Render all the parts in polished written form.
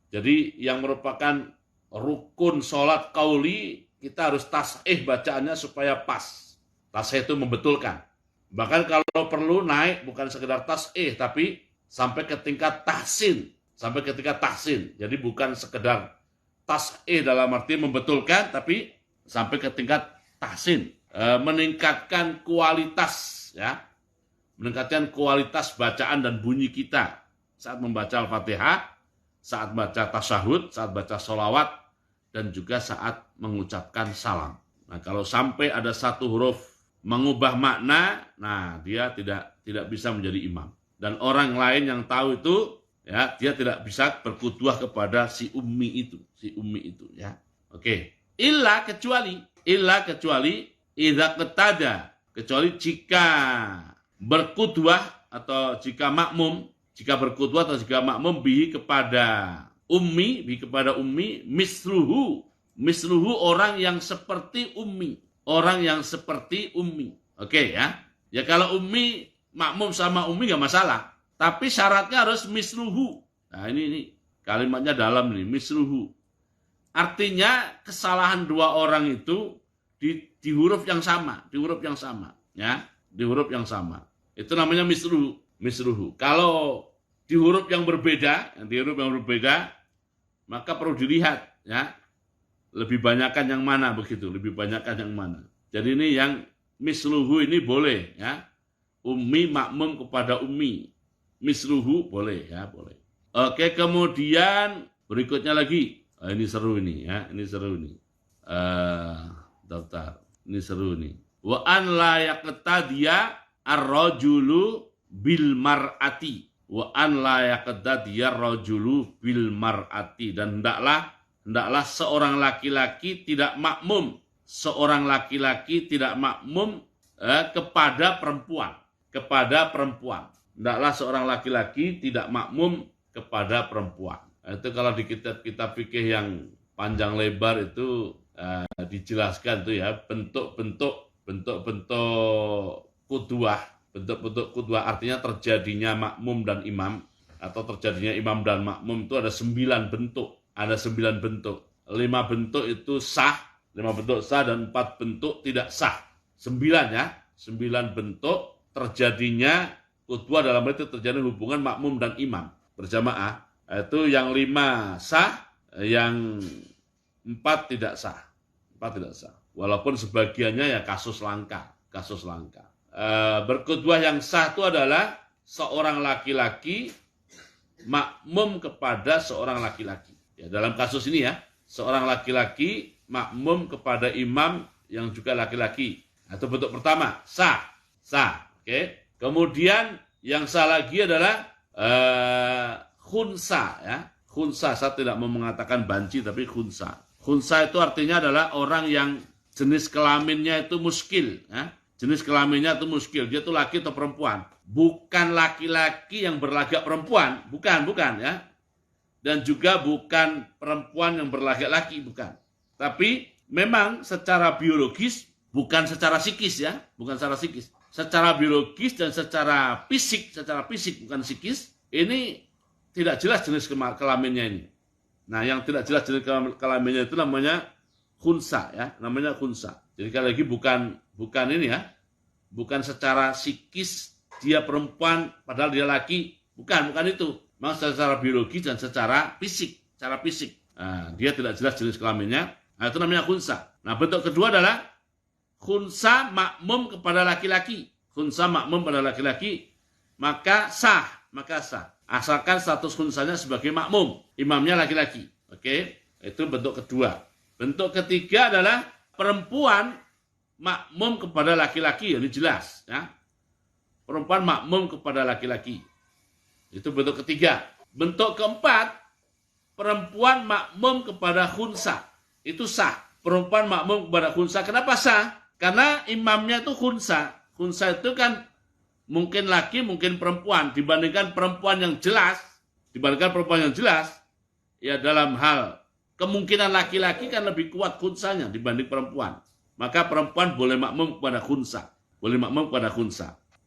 Jadi yang merupakan rukun sholat qauli, kita harus tas'ih bacaannya supaya pas. Tas'ih itu membetulkan. Bahkan kalau perlu naik bukan sekedar tas'ih, tapi sampai ke tingkat tahsin. Sampai ke tingkat tahsin. Jadi bukan sekedar tas'ih dalam arti membetulkan, tapi sampai ke tingkat tahsin. Meningkatkan kualitas, ya. Meningkatkan kualitas bacaan dan bunyi kita saat membaca Al-Fatihah, saat baca tasyahud, saat baca sholawat, dan juga saat mengucapkan salam. Nah, kalau sampai ada satu huruf mengubah makna, nah dia tidak bisa menjadi imam. Dan orang lain yang tahu itu, ya, dia tidak bisa berkuduah kepada si ummi itu, ya. Oke. Illa kecuali idza qatada, kecuali jika berkuduah atau jika berkuduah atau jika makmum bihi kepada ummi misluhu orang yang seperti ummi. Oke, ya. Ya kalau ummi makmum sama ummi enggak masalah, tapi syaratnya harus misluhu. Nah, ini kalimatnya dalam nih, misluhu. Artinya kesalahan dua orang itu di huruf yang sama, ya, di huruf yang sama. Itu namanya misluhu. Kalau di huruf yang berbeda, maka perlu dilihat, ya, lebih banyakkan yang mana begitu, Jadi ini yang misluhu ini boleh, ya, ummi makmum kepada ummi, misluhu boleh, ya, boleh. Oke, kemudian berikutnya lagi, ini seru nih, ya, daftar, ini seru nih. Wa an la yaqtadiya ar-rajulu bil mar'ati. Wa an la yaqtadiya ar-rajulu bil mar'ati. Dan hendaklah seorang laki-laki tidak makmum. Kepada perempuan. Hendaklah seorang laki-laki tidak makmum kepada perempuan. Itu kalau di kitab-kitab fikih yang panjang lebar itu dijelaskan tuh, ya, bentuk-bentuk kuduah. Bentuk-bentuk kuduah artinya terjadinya makmum dan imam, atau terjadinya imam dan makmum itu ada 9 bentuk. 5 bentuk itu sah, 5 bentuk sah dan 4 bentuk tidak sah. 9, ya. 9 bentuk terjadinya kuduah, dalam arti terjadi hubungan makmum dan imam berjamaah. Itu yang 5 sah, yang 4 tidak sah. Walaupun sebagiannya ya kasus langka. Berkuduah yang sah itu adalah seorang laki-laki makmum kepada seorang laki-laki. Ya, dalam kasus ini, ya, seorang laki-laki makmum kepada imam yang juga laki-laki. Itu bentuk pertama, sah. Oke. Kemudian yang sah lagi adalah khunsa, ya. Khunsa, saya tidak mau mengatakan banci, tapi khunsa. Khunsa itu artinya adalah orang yang jenis kelaminnya itu muskil, ya. Dia itu laki atau perempuan. Bukan laki-laki yang berlagak perempuan, bukan, ya. Dan juga bukan perempuan yang berlagak laki, bukan. Tapi memang secara biologis, bukan secara psikis, ya. Secara biologis dan secara fisik, bukan psikis, ini tidak jelas jenis kelaminnya ini. Nah, yang tidak jelas jenis kelaminnya itu namanya khunsa, ya, Jadi sekali lagi bukan ini, ya. Bukan secara psikis dia perempuan padahal dia laki, bukan itu. Memang secara biologis dan secara fisik, Nah, dia tidak jelas jenis kelaminnya. Nah, itu namanya khunsa. Nah, bentuk kedua adalah khunsa makmum kepada laki-laki. Maka sah. Asalkan status khunsanya sebagai makmum, imamnya laki-laki. Oke, itu bentuk kedua. Bentuk ketiga adalah perempuan makmum kepada laki-laki, ini jelas, ya. Perempuan makmum kepada laki-laki. Itu bentuk ketiga. Bentuk keempat, perempuan makmum kepada khunsa. Itu sah. Perempuan makmum kepada khunsa. Kenapa sah? Karena imamnya itu khunsa. Khunsa itu kan mungkin laki, mungkin perempuan. Dibandingkan perempuan yang jelas, ya, dalam hal kemungkinan laki-laki kan lebih kuat khunsanya dibanding perempuan. Maka perempuan boleh makmum kepada khunsa.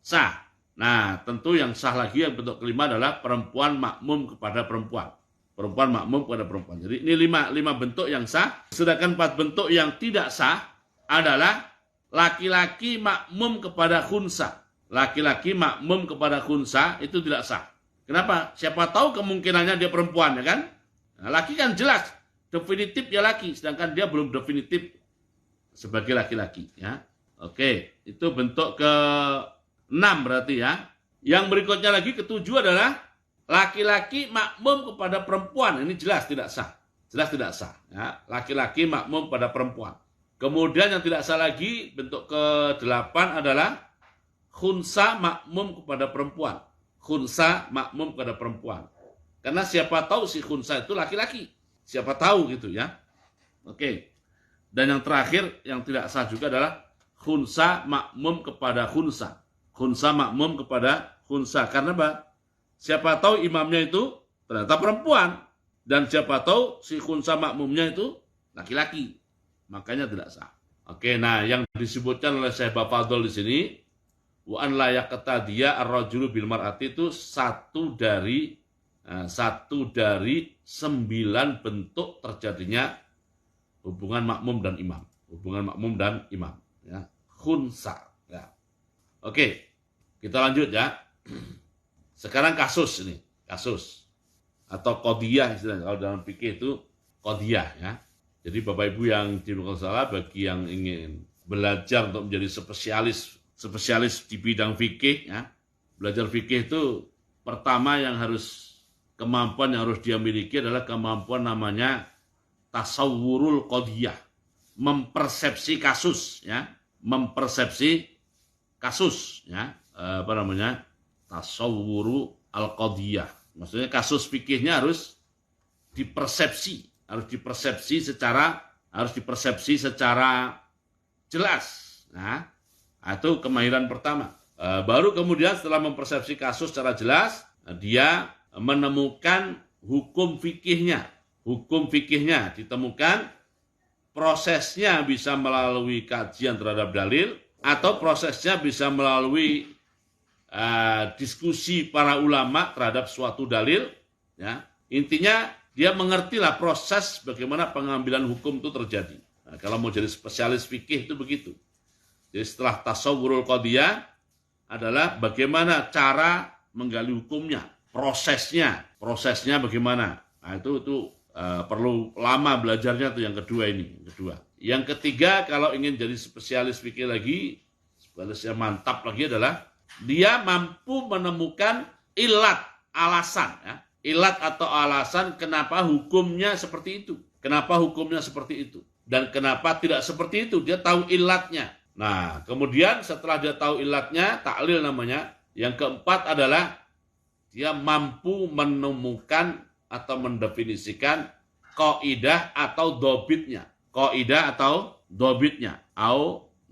Sah. Nah, tentu yang sah lagi yang bentuk kelima adalah perempuan makmum kepada perempuan. Perempuan makmum kepada perempuan. Jadi ini lima bentuk yang sah. Sedangkan 4 bentuk yang tidak sah adalah laki-laki makmum kepada khunsa. Laki-laki makmum kepada khunsa itu tidak sah. Kenapa? Siapa tahu kemungkinannya dia perempuan, ya kan? Nah, laki kan jelas, definitif dia laki, sedangkan dia belum definitif sebagai laki-laki. Ya, oke, itu bentuk ke-6 berarti ya. Yang berikutnya lagi ke-7 adalah laki-laki makmum kepada perempuan. Ini jelas tidak sah. Jelas tidak sah. Ya, laki-laki makmum pada perempuan. Kemudian yang tidak sah lagi, bentuk ke-8 adalah khunsa makmum kepada perempuan. Khunsa makmum kepada perempuan. Karena siapa tahu si khunsa itu laki-laki. Siapa tahu gitu ya. Oke. Dan yang terakhir yang tidak sah juga adalah khunsa makmum kepada khunsa. Khunsa makmum kepada khunsa. Karena apa? Siapa tahu imamnya itu ternyata perempuan. Dan siapa tahu si khunsa makmumnya itu laki-laki. Makanya tidak sah. Oke, nah yang disebutkan oleh Syekh Fadl di sini, wa an la yaqtadiya ar-rajulu bil mar'ati, itu satu dari 9 bentuk terjadinya hubungan makmum dan imam. Hubungan makmum dan imam. Ya. Khunsa. Ya. Oke, kita lanjut ya. Sekarang kasus ini. Kasus. Atau qadiyah istilahnya. Kalau dalam fikih itu qadiyah ya. Jadi Bapak Ibu yang dirahmati Allah, bagi yang ingin belajar untuk menjadi spesialis di bidang fikih ya. Belajar fikih itu pertama kemampuan yang harus dia miliki adalah kemampuan namanya tasawwurul qadiyah, mempersepsi kasus ya, mempersepsi kasus ya, tasawwuru al qadiyah. Maksudnya kasus fikihnya harus dipersepsi secara jelas. Nah, itu kemahiran pertama. Baru kemudian setelah mempersepsi kasus secara jelas, dia menemukan hukum fikihnya. Hukum fikihnya ditemukan, prosesnya bisa melalui kajian terhadap dalil, atau prosesnya bisa melalui diskusi para ulama terhadap suatu dalil. Ya. Intinya dia mengertilah proses bagaimana pengambilan hukum itu terjadi. Nah, kalau mau jadi spesialis fikih itu begitu. Jadi setelah tasawwurul qadiyah adalah bagaimana cara menggali hukumnya, prosesnya bagaimana. Nah, itu perlu lama belajarnya tuh yang kedua ini. Yang ketiga, kalau ingin jadi spesialis fikih lagi, spesialis yang mantap lagi adalah dia mampu menemukan alasan ya. Ilat atau alasan kenapa hukumnya seperti itu. Kenapa hukumnya seperti itu. Dan kenapa tidak seperti itu. Dia tahu ilatnya. Nah, kemudian setelah dia tahu ilatnya, taklil namanya. Yang keempat adalah dia mampu menemukan atau mendefinisikan kaidah atau dobitnya. Kaidah atau dobitnya.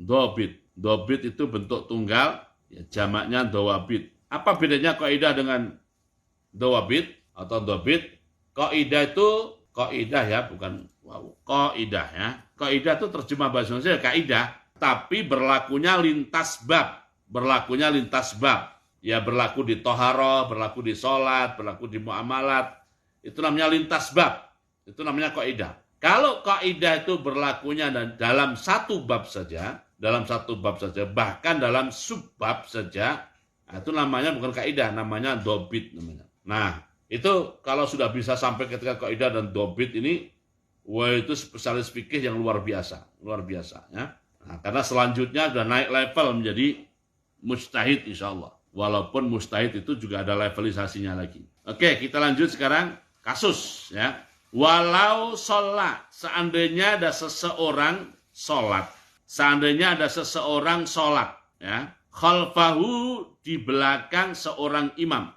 Dobit. Dobit itu bentuk tunggal, ya, jamaknya dawabit. Apa bedanya kaidah dengan dawabit atau dobit? Kaidah itu kaidah ya, bukan kaidah ya. Kaidah itu terjemah bahasa Indonesia kaidah, tapi berlakunya lintas bab. Ya, berlaku di toharoh, berlaku di sholat, berlaku di muamalat. Itu namanya lintas bab. Itu namanya kaidah. Kalau kaidah itu berlakunya dalam satu bab saja, bahkan dalam subbab saja, itu namanya bukan kaidah, namanya dobit namanya. Nah, itu kalau sudah bisa sampai ketika kaidah dan dobit ini, wah, itu spesialis fikih yang luar biasa ya. Nah, karena selanjutnya sudah naik level menjadi mujtahid insyaallah. Walaupun mujtahid itu juga ada levelisasinya lagi. Oke, kita lanjut sekarang kasus ya. Walau sholat, seandainya ada seseorang sholat ya, khalfahu, di belakang seorang imam.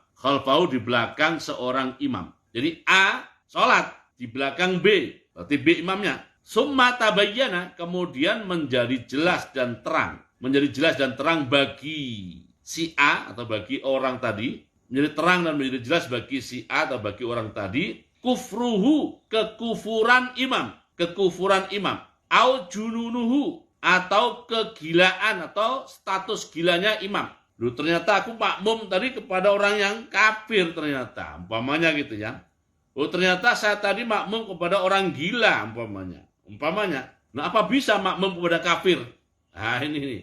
Jadi A sholat di belakang B, berarti B imamnya. Summa tabayyana, kemudian menjadi jelas dan terang bagi si A atau bagi orang tadi, menjadi terang dan menjadi jelas bagi si A atau bagi orang tadi, kufruhu, kekufuran imam, au jununuhu, atau kegilaan atau status gilanya imam. Ternyata aku makmum tadi kepada orang yang kafir ternyata, umpamanya gitu ya. Oh ternyata saya tadi makmum kepada orang gila umpamanya. Nah apa bisa makmum kepada kafir? Nah ini nih.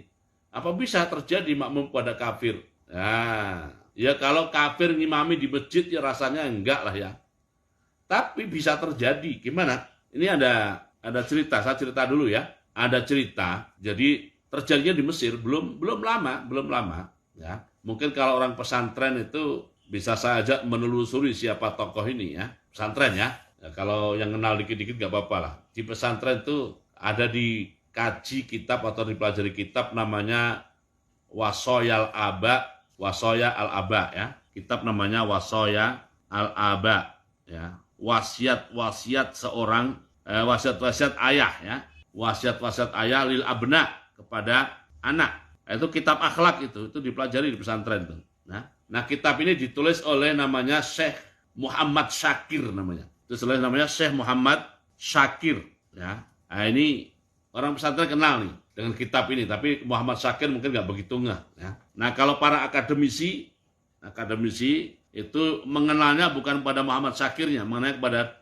Apa bisa terjadi makmum kepada kafir? Nah, ya kalau kafir ngimami di masjid ya rasanya enggak lah ya. Tapi bisa terjadi. Gimana? Ini ada cerita, saya cerita dulu ya. Ada cerita. Jadi terjadinya di Mesir belum lama ya. Mungkin kalau orang pesantren itu bisa saja menelusuri siapa tokoh ini ya. Pesantren ya. Ya, kalau yang kenal dikit-dikit gak apa-apa lah. Di pesantren itu ada di kaji kitab atau dipelajari kitab namanya Wasoya Al-Aba ya. Kitab namanya Wasoya Al-Aba ya. Wasiat-wasiat seorang wasiat-wasiat ayah ya. Wasiat-wasiat ayah lil abna kepada anak. Itu kitab akhlak itu dipelajari di pesantren itu. Nah, kitab ini ditulis oleh namanya Syekh Muhammad Syakir namanya. Itu namanya Syekh Muhammad Syakir ya. Nah, ini orang pesantren kenal nih dengan kitab ini, tapi Muhammad Syakir mungkin nggak begitu ngeh ya. Nah, kalau para akademisi itu mengenalnya bukan pada Muhammad Syakirnya, mengenai kepada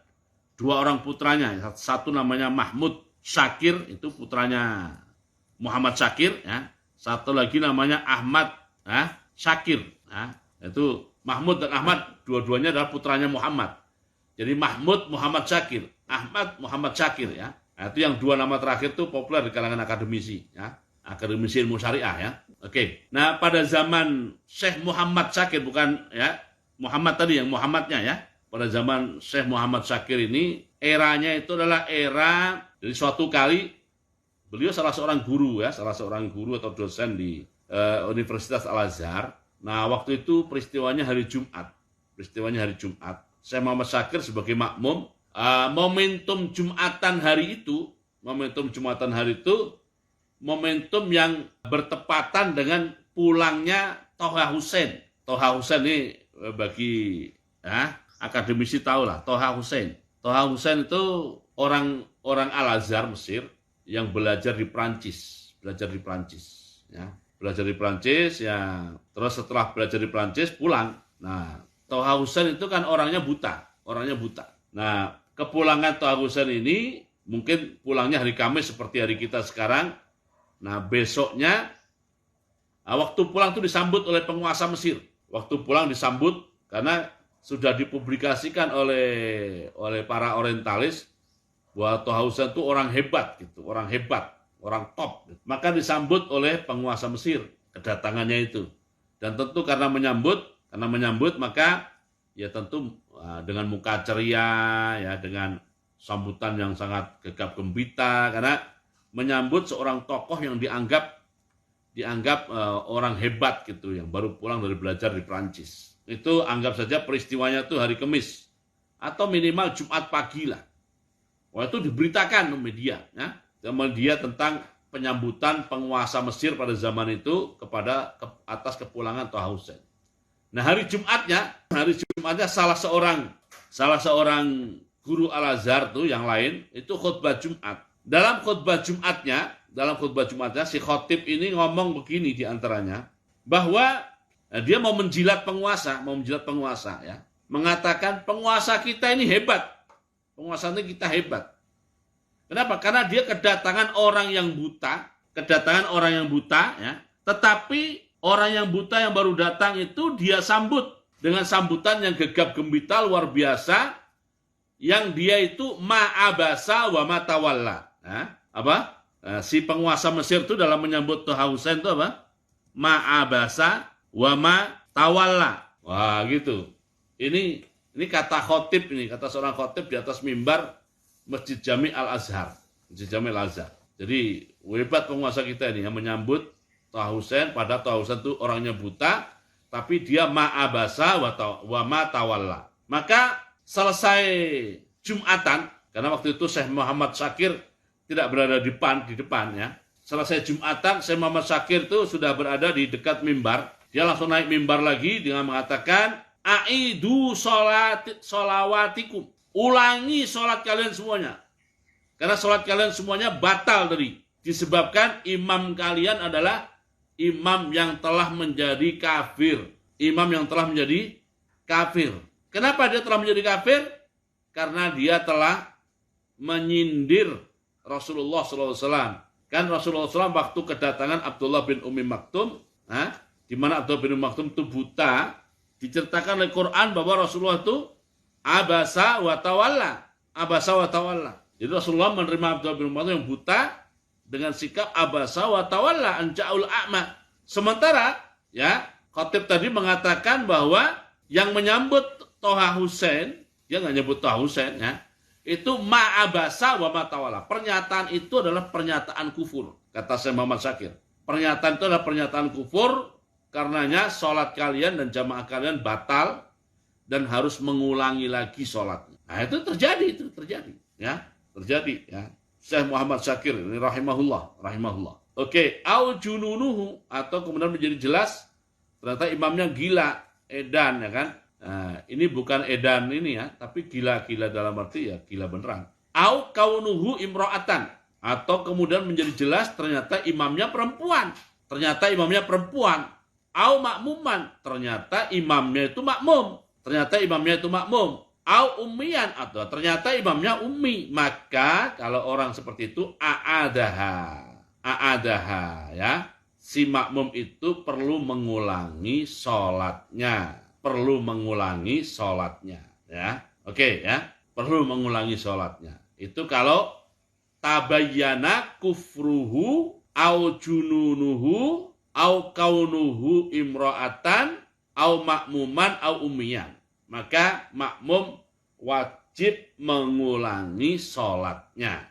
dua orang putranya. Satu namanya Mahmud Syakir, itu putranya Muhammad Syakir ya. Satu lagi namanya Ahmad Syakir ya. Itu Mahmud dan Ahmad dua-duanya adalah putranya Muhammad. Jadi Mahmud Muhammad Syakir, Ahmad Muhammad Syakir ya. Nah, itu yang dua nama terakhir itu populer di kalangan akademisi ya. Akademisi ilmu syariah ya. Oke. Nah, pada zaman Syekh Muhammad Syakir, bukan ya Muhammad tadi yang Muhammadnya ya. Pada zaman Syekh Muhammad Syakir ini eranya itu adalah era dari suatu kali beliau salah seorang guru atau dosen di Universitas Al-Azhar. Nah, waktu itu peristiwanya hari Jumat. Syekh Muhammad Syakir sebagai makmum, momentum Jumatan hari itu momentum yang bertepatan dengan pulangnya Toha Hussein. Toha Hussein ini bagi akademisi tahu lah, Toha Hussein. Toha Hussein itu orang Al-Azhar Mesir yang belajar di Prancis ya. Belajar di Prancis ya, terus setelah belajar di Prancis pulang. Nah, Toha Hussein itu kan orangnya buta. Nah, kepulangan Toha Hussein ini mungkin pulangnya hari Kamis seperti hari kita sekarang. Nah, besoknya waktu pulang itu disambut oleh penguasa Mesir. Waktu pulang disambut karena sudah dipublikasikan oleh para orientalis bahwa Toha Hussein itu orang hebat gitu, orang top. Maka disambut oleh penguasa Mesir kedatangannya itu. Dan tentu karena menyambut maka ya tentu dengan muka ceria ya, dengan sambutan yang sangat gegap gembita, karena menyambut seorang tokoh yang dianggap orang hebat gitu, yang baru pulang dari belajar di Prancis. Itu anggap saja peristiwanya itu hari Kamis atau minimal Jumat pagi lah. Wah, itu diberitakan media ya, tentang penyambutan penguasa Mesir pada zaman itu atas kepulangan Toha Hussein. Nah, hari Jumatnya salah seorang guru Al-Azhar tuh yang lain itu khutbah Jumat. Dalam khutbah Jumatnya si khotib ini ngomong begini diantaranya, bahwa dia mau menjilat penguasa ya. Mengatakan penguasa kita ini hebat. Kenapa? Karena dia kedatangan orang yang buta ya. Tetapi orang yang buta yang baru datang itu dia sambut dengan sambutan yang gegap gembita luar biasa, yang dia itu ma'abasa wa matawalla. Si penguasa Mesir itu dalam menyambut Toha Hussein itu apa? Ma'abasa wa matawalla. Wah, gitu. Ini kata khotib, seorang khotib di atas mimbar Masjid Jami Al-Azhar. Jadi hebat penguasa kita ini yang menyambut Toha Hussein, pada Toha Hussein itu orangnya buta, tapi dia ma'abasa wa matawalla. Maka selesai Jumatan, karena waktu itu Syekh Muhammad Syakir tidak berada di depan ya. Selesai Jumatan, Syekh Muhammad Syakir itu sudah berada di dekat mimbar. Dia langsung naik mimbar lagi dengan mengatakan, aidu sholawatikum. Ulangi sholat kalian semuanya. Karena sholat kalian semuanya batal tadi. Disebabkan imam kalian adalah imam yang telah menjadi kafir. Kenapa dia telah menjadi kafir? karena dia telah menyindir Rasulullah SAW. Kan Rasulullah SAW waktu kedatangan Abdullah bin Ummi Maktum, di mana Abdullah bin Ummi Maktum itu buta, diceritakan oleh Quran bahwa Rasulullah itu abasa wa tawalla. Abasa wa tawalla. Jadi Rasulullah menerima Abdullah bin Ummi Maktum yang buta dengan sikap abasa wa tawalla an ja'ul a'ma. Sementara ya, khatib tadi mengatakan bahwa yang menyambut Toha Hussein, dia nggak nyebut Toha Hussein ya, itu ma'abasa wa matawala. Pernyataan itu adalah pernyataan kufur, kata Syekh Muhammad Syakir. Pernyataan itu adalah pernyataan kufur, karenanya sholat kalian dan jamaah kalian batal dan harus mengulangi lagi sholatnya. Nah itu terjadi ya, terjadi ya. Syekh Muhammad Syakir ini rahimahullah. Oke, au jununuhu, atau kemudian menjadi jelas ternyata imamnya gila, edan ya kan. Nah, ini bukan edan ini ya, tapi gila-gila dalam arti ya gila beneran. Au kaunuhu imro'atan, atau kemudian menjadi jelas ternyata imamnya perempuan. Au makmuman, ternyata imamnya itu makmum. Au ummiyan, atau ternyata imamnya ummi. Maka kalau orang seperti itu a'adaha ya, si makmum itu perlu mengulangi sholatnya. Ya. Oke ya, perlu mengulangi sholatnya. Itu kalau tabayyana kufruhu au jununuhu au kaunuhu imro'atan au makmuman au ummiyan. Maka makmum wajib mengulangi sholatnya.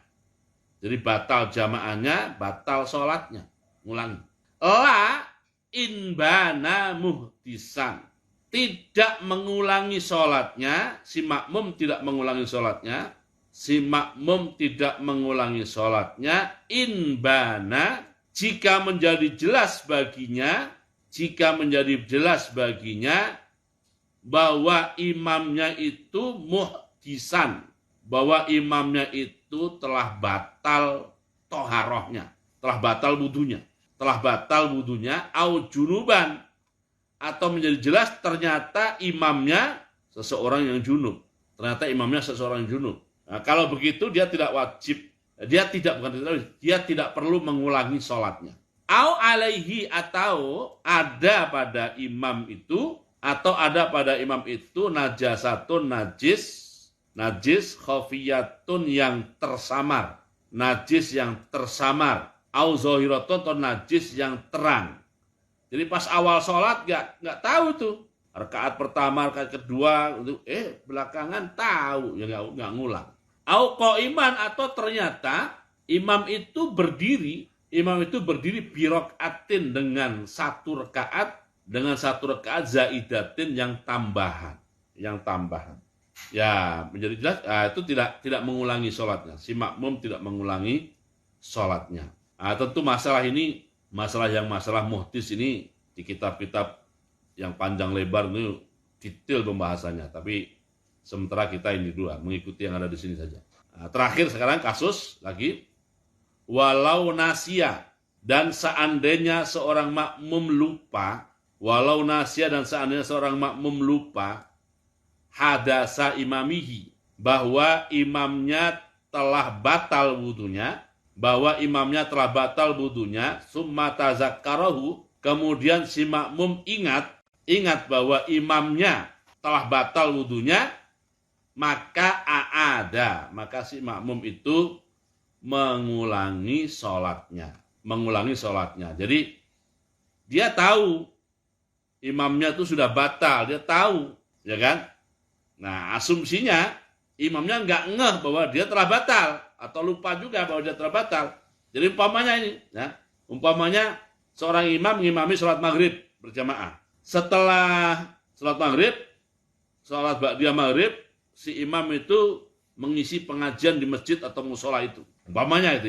Jadi batal jamaahnya, batal sholatnya. Ngulangi. La inbana muhdisan. Tidak mengulangi sholatnya, si makmum tidak mengulangi sholatnya, inbana, jika menjadi jelas baginya, bahwa imamnya itu muhdisan, bahwa imamnya itu telah batal toharohnya, telah batal wudunya, au junuban, atau menjadi jelas ternyata imamnya seseorang yang junub. Nah, kalau begitu dia tidak perlu mengulangi sholatnya. Au alaihi, atau ada pada imam itu najasatun, najis khafiyatun yang tersamar, au zahiratun, atau najis yang terang. Jadi pas awal sholat nggak tahu tuh, rakaat pertama, rakaat kedua, belakangan tahu ya nggak ngulang. Au qaiman, atau ternyata imam itu berdiri birokaatin dengan satu rakaat zaidatin yang tambahan. Ya, menjadi jelas itu tidak mengulangi sholatnya. Si makmum tidak mengulangi sholatnya. Tentu masalah muhdis ini di kitab-kitab yang panjang lebar ini detail pembahasannya. Tapi sementara kita ini dulu mengikuti yang ada di sini saja. Terakhir sekarang kasus lagi, walau nasia, dan seandainya seorang makmum lupa, hadasa imamihi, bahwa imamnya telah batal wudunya, summa tazakkarahu, kemudian si makmum ingat bahwa imamnya telah batal wudunya, maka si makmum itu mengulangi sholatnya. Jadi dia tahu imamnya itu sudah batal, dia tahu, ya kan? Nah, asumsinya imamnya nggak ngeh bahwa dia telah batal, atau lupa juga bahwa dia telah batal. Jadi umpamanya seorang imam mengimami sholat maghrib berjamaah. Setelah sholat maghrib, sholat ba'diyah maghrib, si imam itu mengisi pengajian di masjid atau musola itu. Umpamanya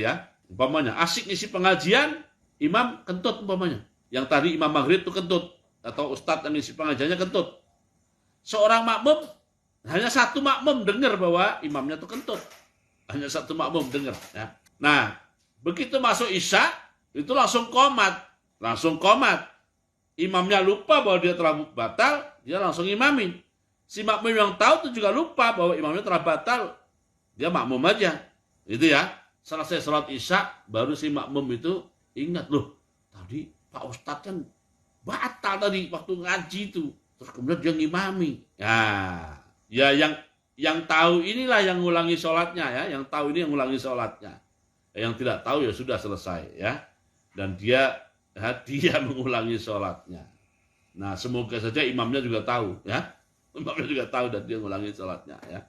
asik ngisi pengajian, imam kentut umpamanya. Yang tadi imam maghrib itu kentut, atau ustadz yang ngisi pengajiannya kentut. Seorang makmum, hanya satu makmum dengar bahwa imamnya itu kentut. Hanya satu makmum dengar. Ya. Nah, begitu masuk isya, itu langsung komat. Imamnya lupa bahwa dia telah batal, dia langsung imamin. Si makmum yang tahu itu juga lupa bahwa imamnya telah batal. Dia makmum aja. Itu ya. Selesai sholat isya, baru si makmum itu ingat, loh, tadi Pak Ustadz kan batal tadi waktu ngaji itu. Terus kemudian dia ngimami. Ya yang tahu inilah yang ngulangi sholatnya ya. Yang tahu ini yang ngulangi sholatnya. Yang tidak tahu ya sudah selesai ya. Dan dia mengulangi sholatnya. Nah, semoga saja imamnya juga tahu ya. Imamnya juga tahu dan dia mengulangi sholatnya ya.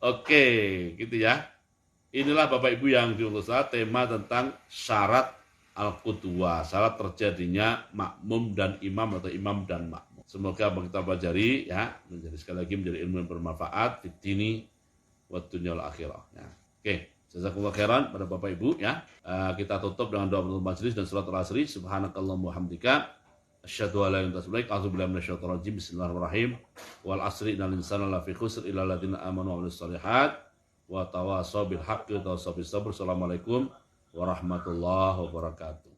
Oke, gitu ya. Inilah Bapak Ibu yang diurus tema tentang syarat al-qudwah, syarat terjadinya makmum dan imam atau imam dan makmum. Semoga apa kita pelajari ya, menjadi sekali lagi menjadi ilmu yang bermanfaat di dini wa dunya wal akhirah ya. Oke, jazakumullah khairan pada Bapak Ibu ya. Kita tutup dengan doa penutup majelis dan surat al-asri. Subhanakallahumma wa hamdika asyhadu an la ilaha illa anta astaghfiruka wa atubu ilaik. A'udzubillahi minasyaitonir rajim. Bismillahirrahmanirrahim. Wal asri innal insana lafi khusr illa alladziina aamanu wa 'amilus shalihat wa tawasaw bil haqqi wa tawasaw bis sabr. Assalamualaikum warahmatullahi wabarakatuh.